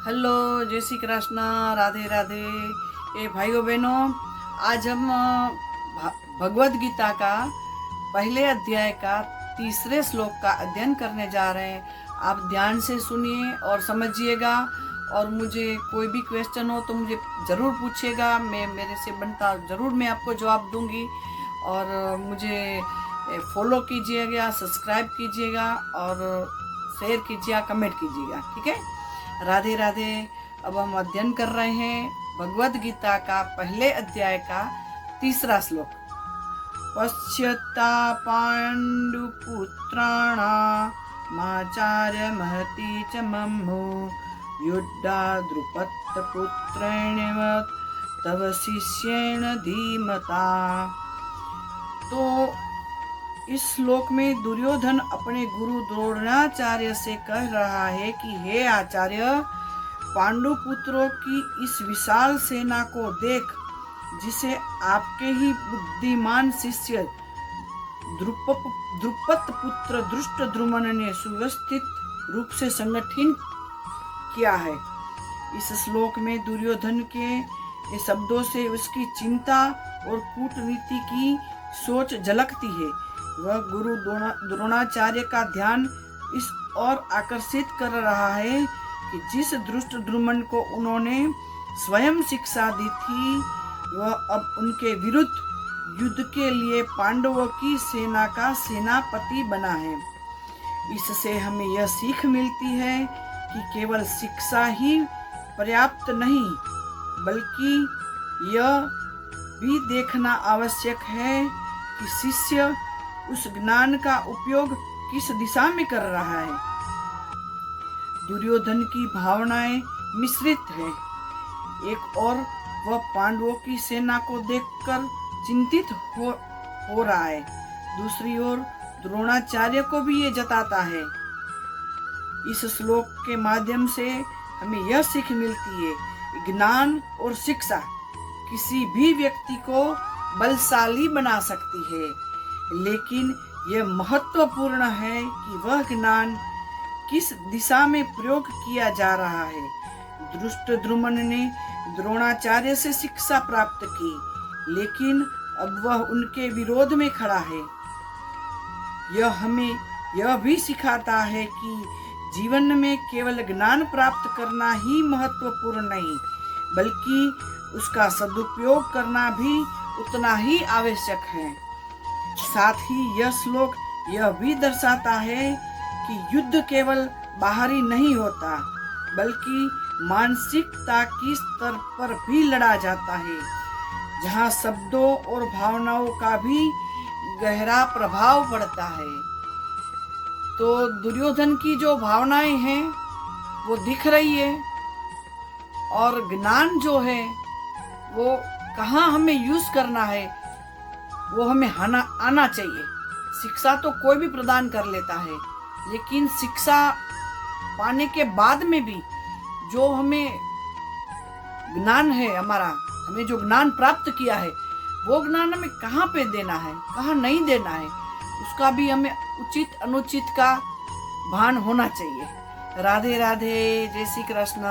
Hello, जय श्री कृष्ण, राधे राधे। ये भाइयों बहनों, आज हम भगवद गीता का पहले अध्याय का तीसरे श्लोक का अध्ययन करने जा रहे हैं। आप ध्यान से सुनिए और समझिएगा, और मुझे कोई भी क्वेश्चन हो तो मुझे ज़रूर पूछिएगा। मेरे से बनता ज़रूर मैं आपको जवाब दूंगी। और मुझे फॉलो कीजिएगा, सब्सक्राइब कीजिएगा और शेयर कीजिएगा, कमेंट कीजिएगा। ठीक है, राधे राधे। अब हम अध्ययन कर रहे हैं भगवद गीता का पहले अध्याय का तीसरा श्लोक। पश्यता पांडुपुत्राणामाचार्य महती च मम्मु युद्धा द्रुपदपुत्रेण तव शिष्येण धीमता। तो इस श्लोक में दुर्योधन अपने गुरु द्रोणाचार्य से कह रहा है कि हे आचार्य, पांडु पुत्रों की इस विशाल सेना को देख, जिसे आपके ही बुद्धिमान शिष्य द्रुपद पुत्र धृष्टद्युम्न ने सुव्यवस्थित रूप से संगठित किया है। इस श्लोक में दुर्योधन के ये शब्दों से उसकी चिंता और कूटनीति की सोच झलकती है। वह गुरु द्रोणाचार्य का ध्यान इस ओर आकर्षित कर रहा है कि जिस धृष्टद्युम्न को उन्होंने स्वयं शिक्षा दी थी, वह अब उनके विरुद्ध युद्ध के लिए पांडवों की सेना का सेनापति बना है। इससे हमें यह सीख मिलती है कि केवल शिक्षा ही पर्याप्त नहीं, बल्कि यह भी देखना आवश्यक है कि शिष्य उस ज्ञान का उपयोग किस दिशा में कर रहा है। दुर्योधन की भावनाएं मिश्रित हैं। एक और वह पांडवों की सेना को देखकर चिंतित हो रहा है, दूसरी ओर द्रोणाचार्य को भी ये जताता है। इस श्लोक के माध्यम से हमें यह सीख मिलती है, ज्ञान और शिक्षा किसी भी व्यक्ति को बलशाली बना सकती है, लेकिन यह महत्वपूर्ण है कि वह ज्ञान किस दिशा में प्रयोग किया जा रहा है। धृष्टद्युम्न ने द्रोणाचार्य से शिक्षा प्राप्त की, लेकिन अब वह उनके विरोध में खड़ा है। यह हमें यह भी सिखाता है कि जीवन में केवल ज्ञान प्राप्त करना ही महत्वपूर्ण नहीं, बल्कि उसका सदुपयोग करना भी उतना ही आवश्यक है। साथ ही यह श्लोक यह भी दर्शाता है कि युद्ध केवल बाहरी नहीं होता, बल्कि मानसिकता की स्तर पर भी लड़ा जाता है, जहाँ शब्दों और भावनाओं का भी गहरा प्रभाव पड़ता है। तो दुर्योधन की जो भावनाएं हैं वो दिख रही है, और ज्ञान जो है वो कहाँ हमें यूज करना है वो हमें आना चाहिए। शिक्षा तो कोई भी प्रदान कर लेता है, लेकिन शिक्षा पाने के बाद में भी जो हमें ज्ञान है, हमें जो ज्ञान प्राप्त किया है, वो ज्ञान हमें कहाँ पे देना है, कहाँ नहीं देना है, उसका भी हमें उचित अनुचित का भान होना चाहिए। राधे राधे, जय श्री कृष्ण।